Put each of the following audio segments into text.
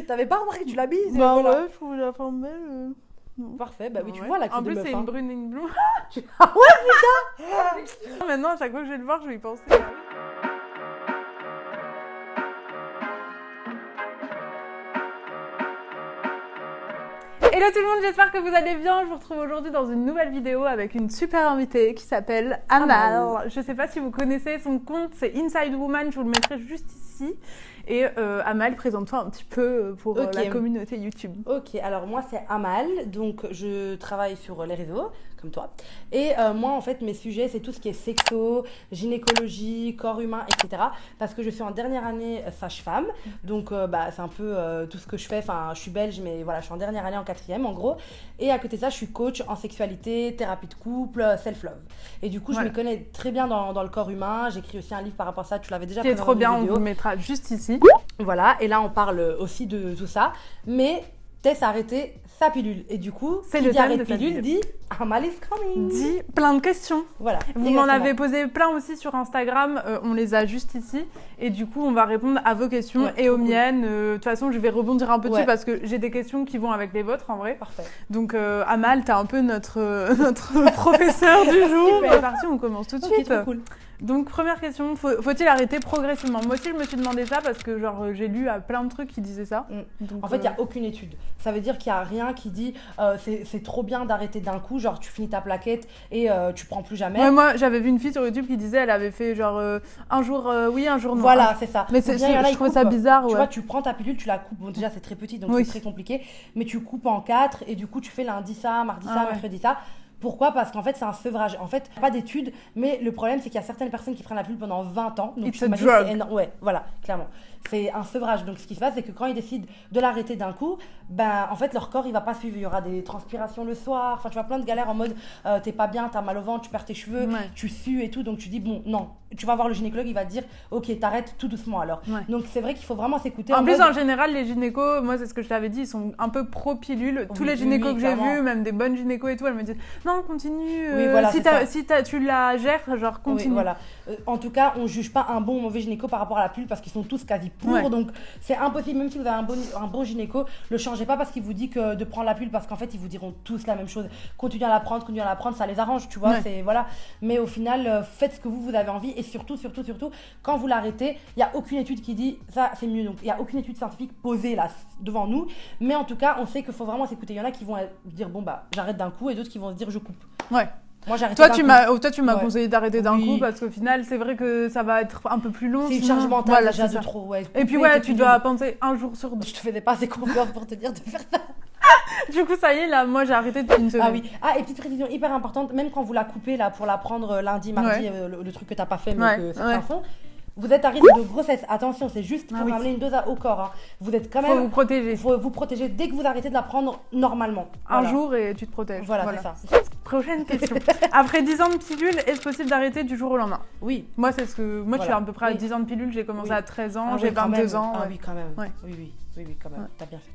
T'avais pas remarqué que tu l'habilles? Bah voilà. ouais, je trouve la forme belle. Parfait, bah oui, tu Ouais. vois l'accent En de plus, meuf, c'est hein. une brune et une blonde. Ah ouais. Maintenant, à chaque fois que je vais le voir, je vais y penser. Hello tout le monde, j'espère que vous allez bien. Je vous retrouve aujourd'hui dans une nouvelle vidéo avec une super invitée qui s'appelle Amal. Je sais pas si vous connaissez son compte, c'est Inside Woman, je vous le mettrai juste ici. Et Amal, présente-toi un petit peu pour la communauté YouTube. Ok, alors moi c'est Amal, donc je travaille sur les réseaux, comme toi. Et moi en fait mes sujets c'est tout ce qui est sexo, gynécologie, corps humain, etc. Parce que je suis en dernière année sage-femme, donc c'est un peu tout ce que je fais. Enfin je suis belge mais voilà je suis en dernière année en 4e en gros. Et à côté de ça je suis coach en sexualité, thérapie de couple, self-love. Et du coup je me connais très bien dans le corps humain, j'écris aussi un livre par rapport à ça, tu l'avais déjà fait. C'est trop bien, vidéo. On vous le mettra juste ici. Voilà, et là on parle aussi de tout ça, mais Tess a arrêté sa pilule. Et du coup, c'est qui le dit thème arrête de pilule dit Amal is coming. Dit plein de questions. Voilà. Vous m'en avez posé plein aussi sur Instagram, on les a juste ici. Et du coup, on va répondre à vos questions et aux miennes. De toute façon, je vais rebondir un peu dessus parce que j'ai des questions qui vont avec les vôtres en vrai. Parfait. Donc, Amal, t'es un peu notre professeur du jour. C'est parti, on commence tout de suite. Trop cool. Donc, première question, faut-il arrêter progressivement? Moi aussi, je me suis demandé ça parce que j'ai lu à plein de trucs qui disaient ça. Donc, en fait, il n'y a aucune étude. Ça veut dire qu'il n'y a rien qui dit c'est trop bien d'arrêter d'un coup, genre tu finis ta plaquette et tu prends plus jamais. Ouais, moi, j'avais vu une fille sur YouTube qui disait elle avait fait genre un jour oui, un jour non. Voilà, c'est ça. Mais je trouvais ça bizarre. Tu vois, tu prends ta pilule, tu la coupes. Bon, déjà, c'est très petit, donc c'est très compliqué. Mais tu coupes en 4 et du coup, tu fais lundi ça, mardi ça, mercredi ça. Pourquoi? Parce qu'en fait, c'est un sevrage. En fait, pas d'études, mais le problème, c'est qu'il y a certaines personnes qui prennent la pilule pendant 20 ans. Donc, it's a drug. Ouais, voilà, clairement. C'est un sevrage. Donc, ce qui se passe, c'est que quand ils décident de l'arrêter d'un coup, en fait, leur corps, il va pas suivre. Il y aura des transpirations le soir. Enfin, tu vois, plein de galères en mode, t'es pas bien, t'as mal au ventre, tu perds tes cheveux, tu sues et tout. Donc, tu dis, bon, non. Tu vas voir le gynécologue, il va te dire, ok, t'arrêtes tout doucement alors. Donc, c'est vrai qu'il faut vraiment s'écouter. En plus, en général, les gynécos, moi, c'est ce que je t'avais dit, ils sont un peu pro-pilule. Tous les gynécos que j'ai vus, même des bonnes gynécos et tout, elles me disent, non, continue. Si tu la gères, genre, continue. Oui, voilà. En tout cas, on juge pas un bon ou mauvais gynéco par rapport à la pilule parce qu'ils sont tous quasi pour. Donc, c'est impossible. Même si vous avez un bon gynéco, le changez pas parce qu'il vous dit que de prendre la pilule parce qu'en fait, ils vous diront tous la même chose. Continuez à la prendre, ça les arrange, tu vois. C'est, voilà. Mais au final, faites ce que vous avez envie et surtout, quand vous l'arrêtez, il n'y a aucune étude qui dit ça, c'est mieux. Donc, il n'y a aucune étude scientifique posée là devant nous. Mais en tout cas, on sait qu'il faut vraiment s'écouter. Il y en a qui vont dire, bon, j'arrête d'un coup et d'autres qui vont se dire, je coupe. Ouais. Moi, j'arrête. Toi, tu m'as conseillé d'arrêter d'un coup parce qu'au final, c'est vrai que ça va être un peu plus long. C'est une charge mentale déjà de trop. Ouais. Et puis, tu dois penser un jour sur deux. Je te faisais pas assez confiance pour te dire de faire ça. Du coup, ça y est, là, moi, j'ai arrêté depuis une semaine. Ah oui. Ah, et petite précision hyper importante, même quand vous la coupez là pour la prendre lundi, mardi, le truc que t'as pas fait, mais que certains font. Vous êtes à risque de grossesse. Attention, c'est juste pour ramener une dose au corps. Hein. Vous êtes quand même. Faut vous protéger. Faut vous protéger dès que vous arrêtez de la prendre normalement. Un jour et tu te protèges. Voilà. C'est ça. Prochaine question. Après 10 ans de pilule, est-ce possible d'arrêter du jour au lendemain? Oui. Moi, c'est ce que. Moi, je suis à peu près à 10 ans de pilule. J'ai commencé à 13 ans, j'ai 22 ans. Ah oui, quand même. Oui, quand même. T'as bien fait.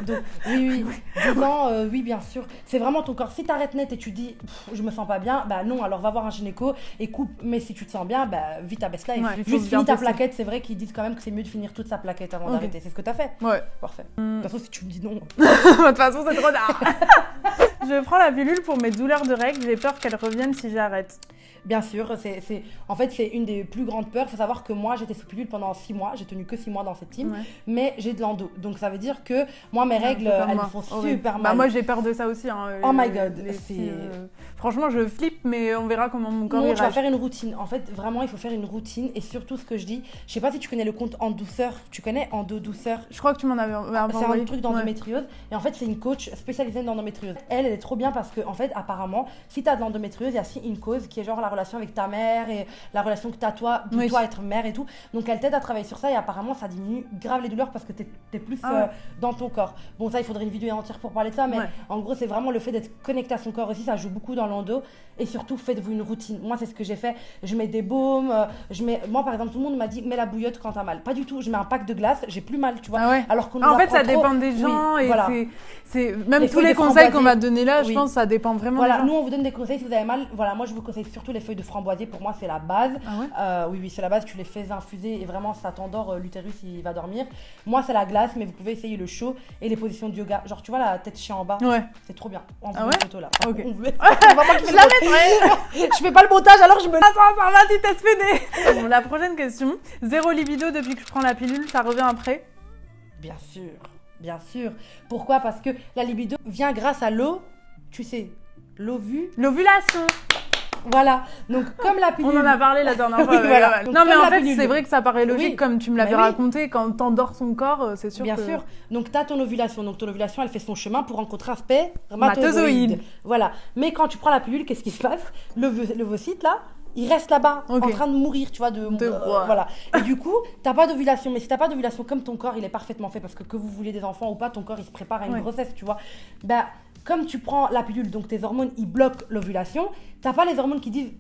Donc, oui. 10 ans, oui, bien sûr. C'est vraiment ton corps. Si t'arrêtes net et tu dis, je me sens pas bien, non, alors va voir un gynéco et coupe. Mais si tu te sens bien, vis ta best life. Juste finis ta plaquette. C'est vrai qu'ils disent quand même que c'est mieux de finir toute sa plaquette avant d'arrêter. C'est ce que t'as fait? Ouais. Parfait. De toute façon, si tu me dis non. De toute façon, c'est trop tard. Je prends la pilule pour mes douleurs de règles. J'ai peur qu'elles reviennent si j'arrête. Bien sûr, en fait, c'est une des plus grandes peurs. Il faut savoir que moi, j'étais sous pilule pendant 6 mois. J'ai tenu que 6 mois dans cette team. Mais j'ai de l'endo. Donc, ça veut dire que moi, mes règles, elles me font super mal. Moi, j'ai peur de ça aussi. Hein, oh my God. Franchement, je flippe, mais on verra comment mon corps réagit. Tu vas faire une routine. En fait, vraiment, il faut faire une routine. Et surtout, ce que je dis, je sais pas si tu connais le compte En Douceur. Tu connais Endo Douceur? Je crois que tu m'en avais c'est un truc d'endométriose. Et en fait, c'est une coach spécialisée dans l'endométriose. Elle est trop bien parce que, en fait, apparemment, si tu as de l'endométriose, il y a aussi une cause qui est genre la relation avec ta mère et la relation que tu as toi être mère et tout. Donc, elle t'aide à travailler sur ça et apparemment, ça diminue grave les douleurs parce que tu es plus dans ton corps. Bon, ça, il faudrait une vidéo entière pour parler de ça, mais en gros, c'est vraiment le fait d'être connecté à son corps aussi. Ça joue beaucoup dans l'endo. Et surtout, faites-vous une routine. Moi, c'est ce que j'ai fait. Je mets des baumes. Moi, par exemple, tout le monde m'a dit, mets la bouillotte quand t'as mal. Pas du tout. Je mets un pack de glace, j'ai plus mal, tu vois. Alors qu'on en fait, ça dépend des gens. Et Même tous les conseils qu'on m'a donnés là, je pense que ça dépend vraiment. Voilà, nous on vous donne des conseils si vous avez mal. Voilà, moi je vous conseille surtout les feuilles de framboisier. Pour moi, c'est la base. Ah ouais oui, c'est la base. Tu les fais infuser et vraiment ça t'endort. L'utérus il va dormir. Moi, c'est la glace, mais vous pouvez essayer le chaud et les positions de yoga. Genre, tu vois la tête chien en bas. Ouais. C'est trop bien. On ah une photo là. Ok. Je la mettrai. Je fais pas le montage alors je me. Attends, vas-y, t'es Bon, la prochaine question. 0 libido depuis que je prends la pilule, ça revient après? Bien sûr. Bien sûr. Pourquoi? Parce que la libido vient grâce à l'eau, tu sais, l'ovulation. Voilà. Donc, comme la pilule... On en a parlé la dernière fois. Oui, voilà. Donc, non, mais en fait, c'est vrai que ça paraît logique, comme tu me l'avais raconté, quand t'endors son corps, c'est sûr Bien sûr. Donc, t'as ton ovulation. Donc, ton ovulation, elle fait son chemin pour rencontrer un spermatozoïde. Voilà. Mais quand tu prends la pilule, qu'est-ce qui se passe? L'ovocyte, là, il reste là-bas, en train de mourir, tu vois, voilà. Et du coup, t'as pas d'ovulation. Mais si t'as pas d'ovulation, comme ton corps, il est parfaitement fait, parce que vous voulez des enfants ou pas, ton corps, il se prépare à une grossesse, tu vois. Bah, comme tu prends la pilule, donc tes hormones, ils bloquent l'ovulation, t'as pas les hormones qui disent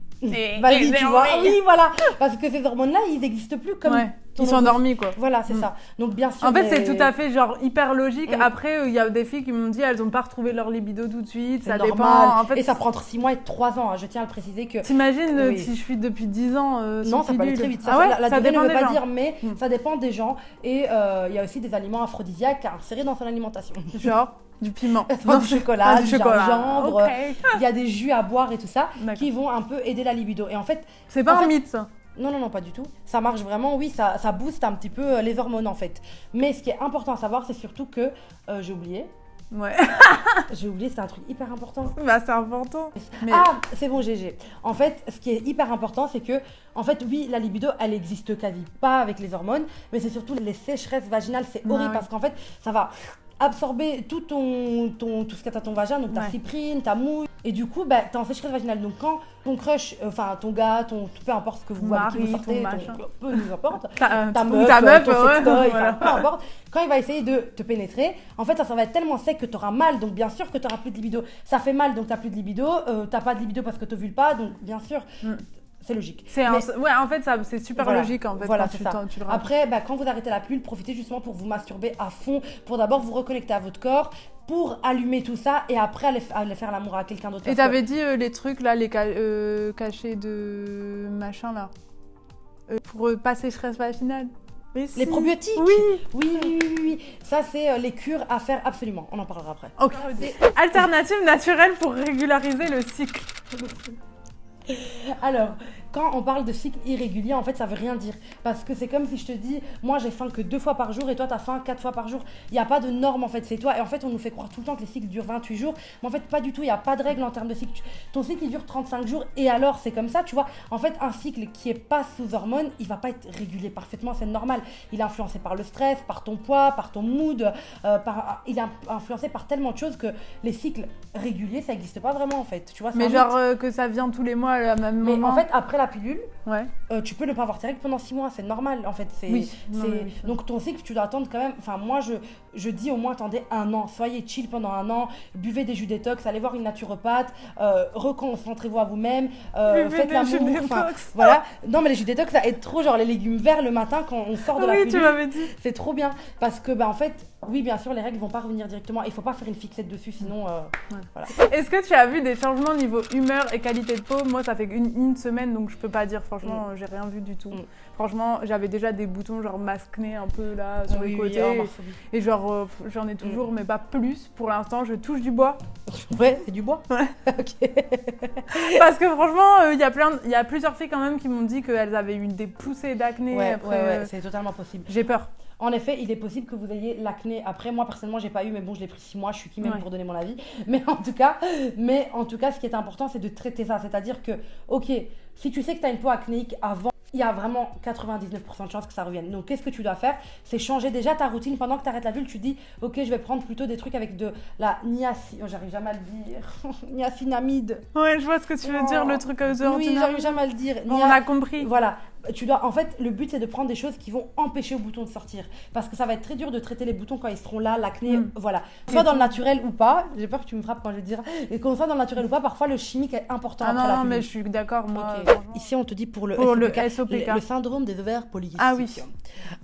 vas-y, tu vois. Oui, voilà. Parce que ces hormones-là, ils n'existent plus comme. Ils sont endormis, quoi. Voilà, c'est ça. Donc, bien sûr. En fait, c'est tout à fait genre hyper logique. Après, il y a des filles qui m'ont dit elles n'ont pas retrouvé leur libido tout de suite. Ça dépend. En fait, et ça prend entre 6 mois et 3 ans. Hein. Je tiens à le préciser que. T'imagines si je suis depuis 10 ans non, ça peut aller très vite. Ça, la ça durée ne veut des pas gens. dire, mais ça dépend des gens. Et il y a aussi des aliments aphrodisiaques à insérer dans son alimentation. Genre du piment, du chocolat, du gingembre. Il y a des jus à boire et tout ça qui vont un peu aider la libido. Et en fait, c'est pas un mythe, ça. Non, pas du tout. Ça marche vraiment, oui, ça booste un petit peu les hormones en fait. Mais ce qui est important à savoir, c'est surtout que, j'ai oublié. Ouais. J'ai oublié, c'est un truc hyper important. Bah, c'est important. Mais... Ah, c'est bon, GG. En fait, ce qui est hyper important, c'est que, en fait, oui, la libido, elle existe quasi pas avec les hormones, mais c'est surtout les sécheresses vaginales, c'est horrible parce qu'en fait, ça va absorber tout tout ce qu'il y a dans ton vagin, donc ta cyprine, ta mouille, et du coup, bah, t'es en sécheresse vaginale. Donc quand ton crush, enfin ton gars, peu importe ce que vous voyez, qui vous sortez, peu nous importe, ta meuf, ton sextoy, peu importe, quand il va essayer de te pénétrer, en fait, ça va être tellement sec que t'auras mal, donc bien sûr que t'auras plus de libido. Ça fait mal, donc t'as plus de libido, t'as pas de libido parce que t'ovules pas, donc bien sûr... C'est logique. Ouais, en fait, c'est super logique en fait. Voilà, c'est ça. Après, quand vous arrêtez la pilule, profitez justement pour vous masturber à fond, pour d'abord vous reconnecter à votre corps, pour allumer tout ça et après aller faire l'amour à quelqu'un d'autre. Et t'avais dit les trucs là, les cachets de machin là, pour pas sécheresse vaginale. Les probiotiques. Oui. Ça, c'est les cures à faire absolument. On en parlera après. Ok. Alternative naturelle pour régulariser le cycle. Alors, quand on parle de cycle irrégulier, en fait, ça veut rien dire. Parce que c'est comme si je te dis, moi, j'ai faim que 2 fois par jour et toi, t'as faim 4 fois par jour. Il n'y a pas de norme, en fait, c'est toi. Et en fait, on nous fait croire tout le temps que les cycles durent 28 jours. Mais en fait, pas du tout. Il n'y a pas de règle en termes de cycle. Ton cycle, il dure 35 jours. Et alors, c'est comme ça, tu vois. En fait, un cycle qui est pas sous hormones, il va pas être régulé parfaitement. C'est normal. Il est influencé par le stress, par ton poids, par ton mood. Il est influencé par tellement de choses que les cycles réguliers, ça n'existe pas vraiment, en fait. Tu vois, mais genre que ça vient tous les mois à la même moment. Mais en fait, après la pilule, tu peux ne pas avoir tes règles pendant 6 mois, c'est normal en fait. Donc ton cycle, tu dois attendre quand même. Enfin, moi je dis au moins attendez 1 an. Soyez chill pendant 1 an, buvez des jus détox, allez voir une naturopathe, reconcentrez-vous à vous-même, faites l'amour. Voilà. Non, mais les jus détox, ça aide trop, genre les légumes verts le matin quand on sort de la pilule. Tu m'avais dit. C'est trop bien parce que, en fait, oui, bien sûr, les règles vont pas revenir directement. Il faut pas faire une fixette dessus, sinon. Voilà. Est-ce que tu as vu des changements niveau humeur et qualité de peau? Moi, ça fait une semaine, donc je peux pas dire. Franchement, j'ai rien vu du tout. Franchement, j'avais déjà des boutons genre masqués un peu là sur les côtés. Et genre, j'en ai toujours, mais pas plus. Pour l'instant, je touche du bois. Ouais, c'est du bois. Ouais. Ok. Parce que franchement, il y a plusieurs filles quand même qui m'ont dit qu'elles avaient eu des poussées d'acné. Ouais, c'est totalement possible. J'ai peur. En effet, il est possible que vous ayez l'acné. Après, moi, personnellement, j'ai pas eu, mais bon, je l'ai pris 6 mois. Je suis qui même pour donner mon avis. Mais en tout cas, ce qui est important, c'est de traiter ça. C'est-à-dire que, ok, si tu sais que tu as une peau acnéique avant, il y a vraiment 99% de chances que ça revienne. Donc, qu'est-ce que tu dois faire? C'est changer déjà ta routine. Pendant que tu arrêtes la pilule, tu dis, ok, je vais prendre plutôt des trucs avec de la j'arrive jamais à le dire. Niacinamide. Ouais, je vois ce que tu veux dire, le truc Oui, j'arrive jamais à le dire. On a compris. Voilà. En fait, le but c'est de prendre des choses qui vont empêcher au bouton de sortir. Parce que ça va être très dur de traiter les boutons quand ils seront là, l'acné, voilà. Soit dans le naturel ou pas, j'ai peur que tu me frappes quand je vais dire, et qu'on soit dans le naturel ou pas, parfois le chimique est important après la pilule. Mais je suis d'accord, moi. Okay. Ici, on te dit pour le SOPK. Le syndrome des ovaires polykystiques. Ah oui.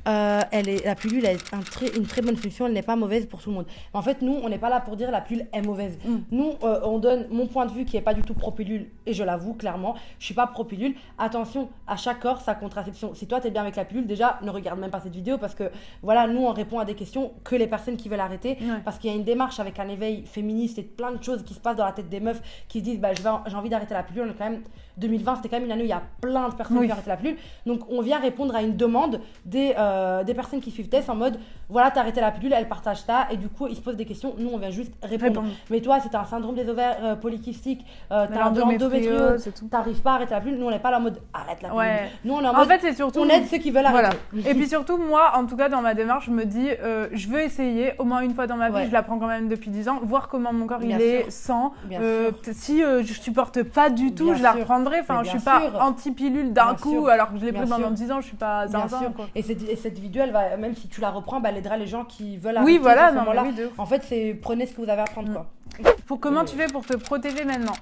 La pilule a une très bonne fonction, elle n'est pas mauvaise pour tout le monde. Mais en fait, nous, on n'est pas là pour dire la pilule est mauvaise. Nous, on donne mon point de vue qui n'est pas du tout pro-pilule, et je l'avoue clairement, je ne suis pas pro-pilule. Attention, à chaque corps, sa contraception. Si toi, tu es bien avec la pilule, déjà, ne regarde même pas cette vidéo parce que, voilà, nous, on répond à des questions que les personnes qui veulent arrêter. Parce qu'il y a une démarche avec un éveil féministe et plein de choses qui se passent dans la tête des meufs qui se disent, j'ai envie d'arrêter la pilule. On est quand même 2020, c'était quand même une année où il y a plein de personnes qui ont arrêté la pilule. Donc, on vient répondre à une demande des personnes qui suivent Tess en mode, voilà, t'as arrêté la pilule, elle partage ça, et du coup, ils se posent des questions. Nous, on vient juste répondre. Mais toi, si t'as un syndrome des ovaires polykystiques, t'as un endométriose, t'arrives pas à arrêter la pilule, nous, on n'est pas là en mode, arrête la pilule. Nous, on est en mode, fait, c'est surtout, on aide ceux qui veulent arrêter. Et puis surtout, moi, en tout cas, dans ma démarche, je me dis, je veux essayer au moins une fois dans ma vie, je la prends quand même depuis 10 ans, voir comment mon corps il est sans. Si je supporte pas du tout, je la reprendrai. Enfin, je suis pas anti-pilule d'un coup, alors que je l'ai pris pendant 10 ans, je suis pas zinzin. Et cette vidéo, elle va, même si tu la reprends, elle aidera les gens qui veulent arrêter. Oui, voilà, en fait, c'est prenez ce que vous avez à prendre, quoi. Comment tu fais pour te protéger maintenant?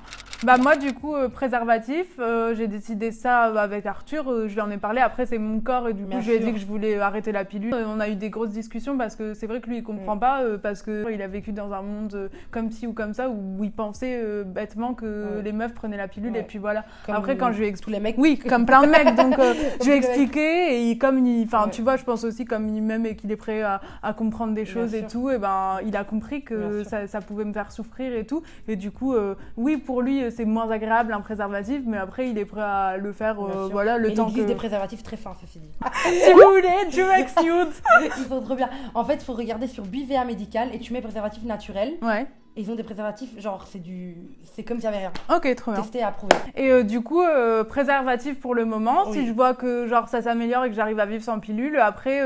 Bah moi du coup préservatif, j'ai décidé ça avec Arthur, je lui en ai parlé, après c'est mon corps et du coup je lui ai dit que je voulais arrêter la pilule. On a eu des grosses discussions parce que c'est vrai que lui il comprend pas parce que il a vécu dans un monde comme ci ou comme ça où il pensait bêtement que les meufs prenaient la pilule et puis voilà. Comme après quand je lui ai expliqué, les mecs. Oui, comme plein de mecs, donc je lui ai expliqué et comme tu vois, je pense aussi comme il m'aime et qu'il est prêt à comprendre des choses et tout, et ben il a compris que ça pouvait me faire souffrir et tout, et du coup oui, pour lui c'est moins agréable un préservatif, mais après il est prêt à le faire voilà le temps que... Il existe des préservatifs très fins, ceci dit. Si vous voulez, Durex Nude. Ils sont trop bien. En fait, il faut regarder sur BVA Médical et tu mets préservatif naturel. Ils ont des préservatifs, genre c'est comme s'il n'y avait rien. Ok, trop bien. Testé et approuvé. Et du coup, préservatif pour le moment, si je vois que genre ça s'améliore et que j'arrive à vivre sans pilule, après...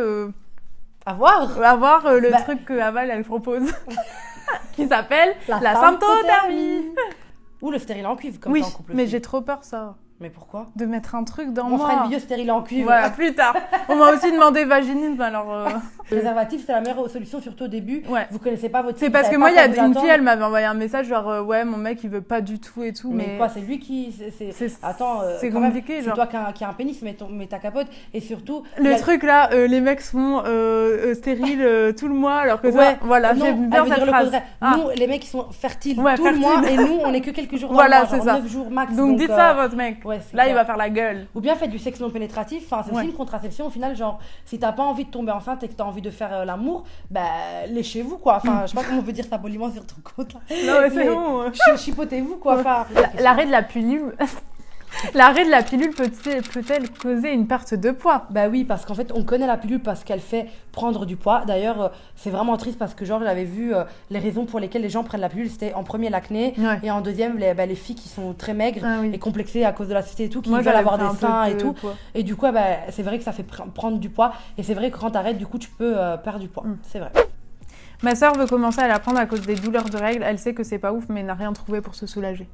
avoir le truc que Aval elle propose. Qui s'appelle la symptothermie. Ou le stérile en cuivre, comme ça en couple. Mais j'ai trop peur, ça. Mais pourquoi? De mettre un truc dans moi. On fera une vidéo stérile en cuivre. Voilà, plus tard. On m'a aussi demandé vaginisme, alors... Préservatif, c'est la meilleure solution, surtout au début. Vous connaissez pas votre... C'est parce que moi, il y a une fille, elle m'avait envoyé un message, genre, ouais, mon mec, il veut pas du tout et tout, mais... quoi, c'est lui qui... Attends, c'est compliqué, genre... C'est toi qui a un pénis, mais ta capote, et surtout... Le truc, là, les mecs sont stériles tout le mois, alors que ça... Voilà, j'aime bien cette phrase. Nous, les mecs, ils sont fertiles tout le mois, et nous, on est que quelques jours dans le mois, genre 9 jours max. Donc dites ça à votre mec. Là, il va faire la gueule. Ou bien faites du sexe non pénétratif, enfin c'est aussi une contraception au final, genre si t'as pas envie de tomber enceinte et que t'as envie de faire l'amour, bah léchez-vous quoi, enfin je sais pas comment on peut dire ça poliment sur ton compte là. Non mais c'est bon. Chipotez-vous quoi, enfin. L'arrêt de la pilule. L'arrêt de la pilule peut-elle causer une perte de poids? Bah oui, parce qu'en fait, on connaît la pilule parce qu'elle fait prendre du poids. D'ailleurs, c'est vraiment triste parce que genre, j'avais vu les raisons pour lesquelles les gens prennent la pilule. C'était en premier l'acné et en deuxième les filles qui sont très maigres et complexées à cause de la société et tout, qui veulent avoir des seins et tout. Et du coup, c'est vrai que ça fait prendre du poids. Et c'est vrai que quand t'arrêtes, du coup, tu peux perdre du poids. C'est vrai. Ma sœur veut commencer à la prendre à cause des douleurs de règles. Elle sait que c'est pas ouf, mais n'a rien trouvé pour se soulager.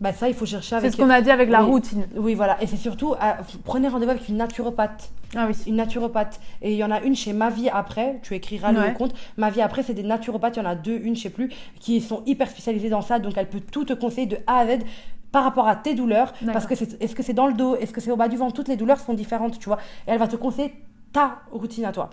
Bah ça il faut chercher avec... C'est ce qu'on a dit avec la routine. Oui voilà, et c'est surtout prenez rendez-vous avec une naturopathe. Une naturopathe, et il y en a une chez Ma Vie Après, tu écriras le compte. Ma Vie Après, c'est des naturopathes, il y en a une je sais plus, qui sont hyper spécialisées dans ça, donc elle peut tout te conseiller de A à Z par rapport à tes douleurs, parce que est-ce que c'est dans le dos, est-ce que c'est au bas du ventre, toutes les douleurs sont différentes, tu vois, et elle va te conseiller ta routine à toi.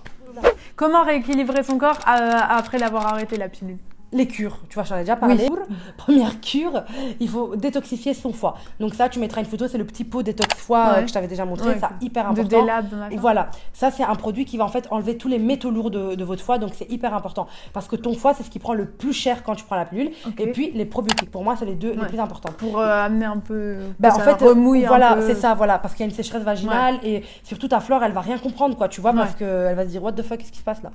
Comment rééquilibrer son corps après l'avoir arrêté la pilule? Les cures, tu vois, j'en ai déjà parlé. Première cure, il faut détoxifier son foie. Donc ça, tu mettras une photo, c'est le petit pot détox foie que je t'avais déjà montré, c'est hyper important. De Délab, voilà, ça c'est un produit qui va en fait enlever tous les métaux lourds de votre foie, donc c'est hyper important. Parce que ton foie, c'est ce qui prend le plus cher quand tu prends la pilule. Et puis les probiotiques, pour moi, c'est les deux les plus importants. Pour amener un peu... en fait, remouille voilà, un peu. c'est ça, voilà, parce qu'il y a une sécheresse vaginale et surtout ta flore, elle va rien comprendre, quoi, tu vois, parce qu'elle va se dire, what the fuck, qu'est-ce qui se passe là?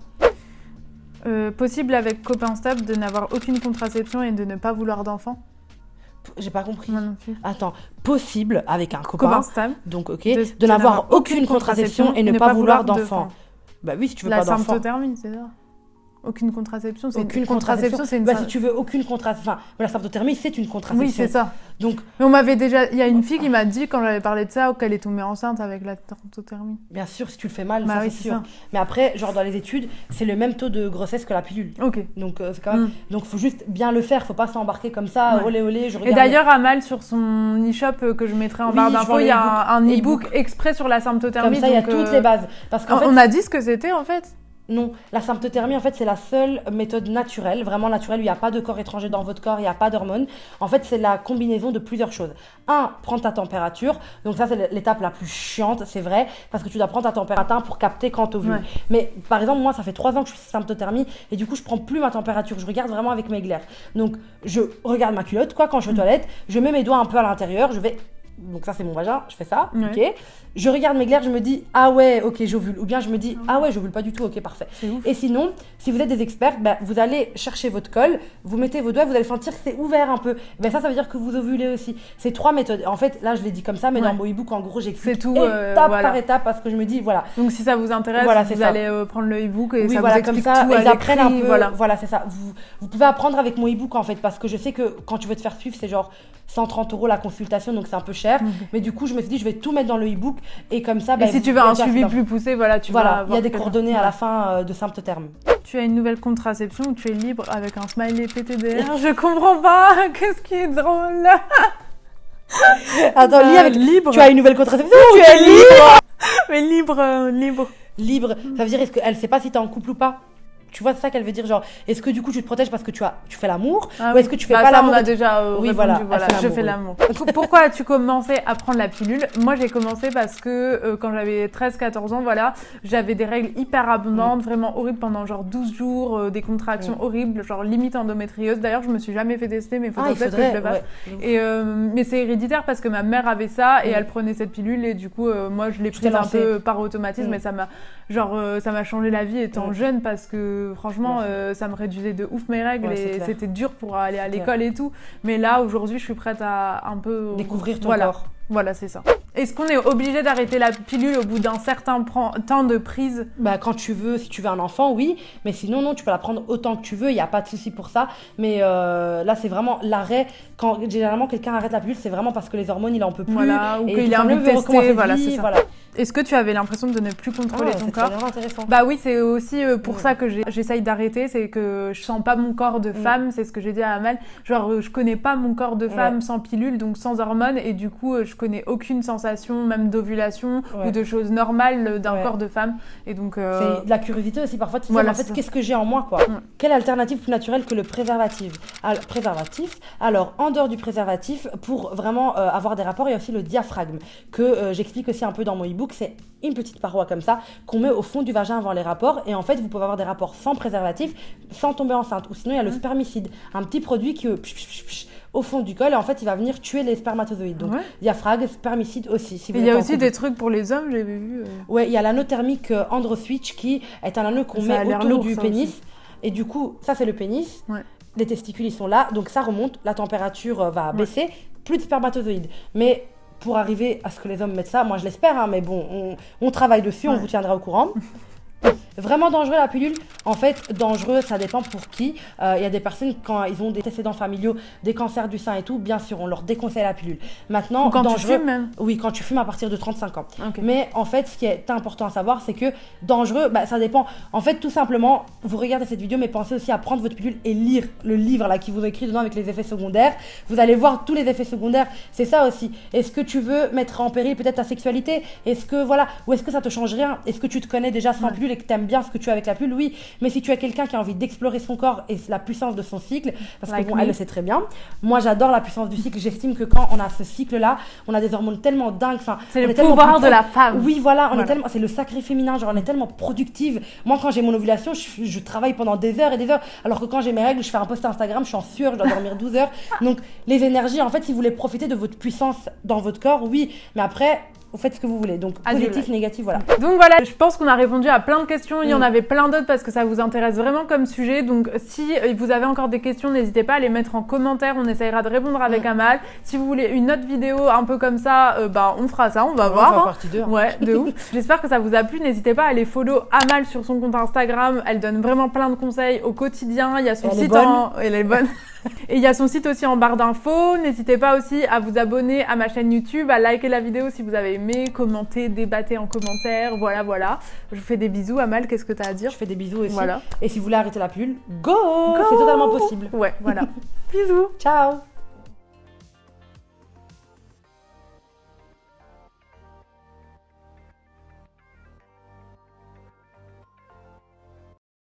Possible avec copain stable de n'avoir aucune contraception et de ne pas vouloir d'enfant? J'ai pas compris. Moi non plus. Attends, possible avec un copain stable. Donc de n'avoir aucune contraception et ne pas vouloir d'enfant. Bah oui, si tu veux pas d'enfant. La symptothermie, c'est ça. Aucune contraception, c'est aucune contraception. C'est une... si tu veux aucune contraception, enfin, la symptothermie, c'est une contraception. Oui, c'est ça. Donc, mais on m'avait déjà, il y a une fille qui m'a dit quand j'avais parlé de ça qu'elle est tombée enceinte avec la symptothermie. Bien sûr, si tu le fais mal, bah ça oui, c'est sûr. Ça. Mais après, genre dans les études, c'est le même taux de grossesse que la pilule. Ok. Donc c'est quand même. Donc faut juste bien le faire. Faut pas s'embarquer comme ça. Olé olé. Je regarde. Et d'ailleurs, Amal sur son e-shop que je mettrai en barre d'infos, il y a un e-book exprès sur la symptothermie. Comme ça, il y a toutes les bases. Parce qu'en fait, on a dit ce que c'était en fait. Non, la symptothermie, en fait, c'est la seule méthode naturelle, vraiment naturelle, où il n'y a pas de corps étranger dans votre corps, il n'y a pas d'hormones. En fait, c'est la combinaison de plusieurs choses. Prendre ta température. Donc ça, c'est l'étape la plus chiante, c'est vrai, parce que tu dois prendre ta température pour capter quand t'ovules. Ouais. Mais par exemple, moi, ça fait 3 ans que je suis symptothermie, et du coup, je prends plus ma température. Je regarde vraiment avec mes glaires. Donc, je regarde ma culotte, quand je vais aux toilettes, je mets mes doigts un peu à l'intérieur, je vais... Donc ça, c'est mon vagin, je fais ça, ok. Je regarde mes glaires, je me dis, ah ouais, ok, j'ovule. Ou bien je me dis, ah ouais, j'ovule pas du tout, ok, parfait. Et sinon, si vous êtes des experts, vous allez chercher votre col, vous mettez vos doigts, vous allez sentir que c'est ouvert un peu. Ça veut dire que vous ovulez aussi. C'est 3 méthodes. En fait, là, je l'ai dit comme ça, mais dans mon e-book, en gros, j'explique tout, étape par étape, parce que je me dis, voilà. Donc si ça vous intéresse, vous allez prendre le e-book et ça vous explique comme ça, tout ils apprennent un peu. Voilà, c'est ça. Vous pouvez apprendre avec mon e-book, en fait, parce que je sais que quand tu veux te faire suivre, c'est genre 130 € la consultation, donc c'est un peu cher. Mais du coup, je me suis dit, je vais tout mettre dans le e-book et comme ça. Et si tu veux un suivi plus poussé, voilà, il y a des coordonnées à la fin de symptotherme. Tu as une nouvelle contraception où tu es libre avec un smiley PTDR. Je comprends pas. Qu'est-ce qui est drôle? Attends, libre. Tu as une nouvelle contraception ou tu es libre? Mais libre. Libre. Ça veut dire, est-ce qu'elle sait pas si t'es en couple ou pas? Tu vois, c'est ça qu'elle veut dire, genre, est-ce que du coup tu te protèges parce que tu fais l'amour ou est-ce que tu fais pas l'amour? On a déjà oui, voilà, je fais l'amour. Pourquoi as-tu commencé à prendre la pilule? Moi, j'ai commencé parce que quand j'avais 13-14 ans, voilà, j'avais des règles hyper abondantes, vraiment horribles pendant genre 12 jours, des contractions horribles, genre limite endométriose. D'ailleurs, je me suis jamais fait tester, mais il faudrait peut-être que je le fasse. Mais c'est héréditaire parce que ma mère avait ça et elle prenait cette pilule et du coup, moi, je l'ai prise un peu par automatisme et ça m'a changé la vie étant jeune parce que franchement, ça me réduisait de ouf mes règles et c'était dur pour aller à l'école et tout. Mais là, aujourd'hui, je suis prête à un peu... découvrir ton corps. Voilà, c'est ça. Est-ce qu'on est obligé d'arrêter la pilule au bout d'un certain temps de prise? Quand tu veux, si tu veux un enfant, oui. Mais sinon, non, tu peux la prendre autant que tu veux. Il n'y a pas de souci pour ça. Mais là, c'est vraiment l'arrêt. Quand généralement quelqu'un arrête la pilule, c'est vraiment parce que les hormones, il en peut plus. Voilà, ou qu'il a envie de tester. Voilà, c'est ça. Voilà. Est-ce que tu avais l'impression de ne plus contrôler ton corps? C'est intéressant. Bah oui, c'est aussi pour ça que j'essaye d'arrêter. C'est que je sens pas mon corps de femme. C'est ce que j'ai dit à Amal. Genre, je connais pas mon corps de femme sans pilule, donc sans hormones. Et du coup, je connais aucune sensation, même d'ovulation ou de choses normales d'un corps de femme. Et donc, c'est de la curiosité aussi. Parfois, tu te dis, en fait, qu'est-ce que j'ai en moi, quoi? Quelle alternative plus naturelle que le préservatif? Alors, en dehors du préservatif, pour vraiment avoir des rapports, il y a aussi le diaphragme que j'explique aussi un peu dans mon e-book. C'est une petite paroi comme ça qu'on met au fond du vagin avant les rapports et en fait vous pouvez avoir des rapports sans préservatif sans tomber enceinte ou sinon il y a le spermicide, un petit produit qui au fond du col et en fait il va venir tuer les spermatozoïdes, donc diaphragme, spermicide aussi. Si il y a aussi des trucs pour les hommes, j'avais vu. Ouais, il y a l'anneau thermique Androswitch qui est un anneau qu'on met autour du pénis aussi. Et du coup ça c'est le pénis, les testicules ils sont là donc ça remonte, la température va baisser, plus de spermatozoïdes, mais pour arriver à ce que les hommes mettent ça, moi je l'espère, mais bon, on travaille dessus, on vous tiendra au courant. Vraiment dangereux la pilule? En fait, dangereux, ça dépend pour qui. Il y a des personnes, quand ils ont des antécédents familiaux, des cancers du sein et tout, bien sûr, on leur déconseille la pilule. Maintenant, quand dangereux, tu fumes même? Oui, quand tu fumes à partir de 35 ans. Okay. Mais en fait, ce qui est important à savoir, c'est que dangereux, ça dépend. En fait, tout simplement, vous regardez cette vidéo, mais pensez aussi à prendre votre pilule et lire le livre là qui vous écrit dedans avec les effets secondaires. Vous allez voir tous les effets secondaires. C'est ça aussi. Est-ce que tu veux mettre en péril peut-être ta sexualité? Est-ce que voilà, ou est-ce que ça te change rien? Est-ce que tu te connais déjà sans pilule et que t'aimes bien ce que tu as avec la pilule? Oui, mais si tu as quelqu'un qui a envie d'explorer son corps et la puissance de son cycle, parce que bon, elle le sait très bien. Moi, j'adore la puissance du cycle. J'estime que quand on a ce cycle-là, on a des hormones tellement dingues. C'est le pouvoir de la femme. Oui, voilà, on est tellement, c'est le sacré féminin. Genre, on est tellement productive. Moi, quand j'ai mon ovulation, je travaille pendant des heures et des heures. Alors que quand j'ai mes règles, je fais un post Instagram, je suis en sueur, je dois dormir 12 heures. Donc, les énergies, en fait, si vous voulez profiter de votre puissance dans votre corps, oui. Mais après, vous faites ce que vous voulez. Donc As positif, négatif, voilà. Donc voilà, je pense qu'on a répondu à plein de questions. Il y en avait plein d'autres parce que ça vous intéresse vraiment comme sujet. Donc si vous avez encore des questions, n'hésitez pas à les mettre en commentaire. On essayera de répondre avec Amal. Si vous voulez une autre vidéo un peu comme ça, on fera ça, on va voir. On va partie 2. Ouais, de ouf. J'espère que ça vous a plu. N'hésitez pas à aller follow Amal sur son compte Instagram. Elle donne vraiment plein de conseils au quotidien. Il y a son site Elle est bonne. Et il y a son site aussi en barre d'infos. N'hésitez pas aussi à vous abonner à ma chaîne YouTube, à liker la vidéo si vous avez aimé, commenter, débattez en commentaire. Voilà. Je vous fais des bisous. Amal, qu'est-ce que tu as à dire? Je fais des bisous aussi. Voilà. Et si vous voulez arrêter la pilule, go. C'est totalement possible. Ouais, voilà. Bisous. Ciao.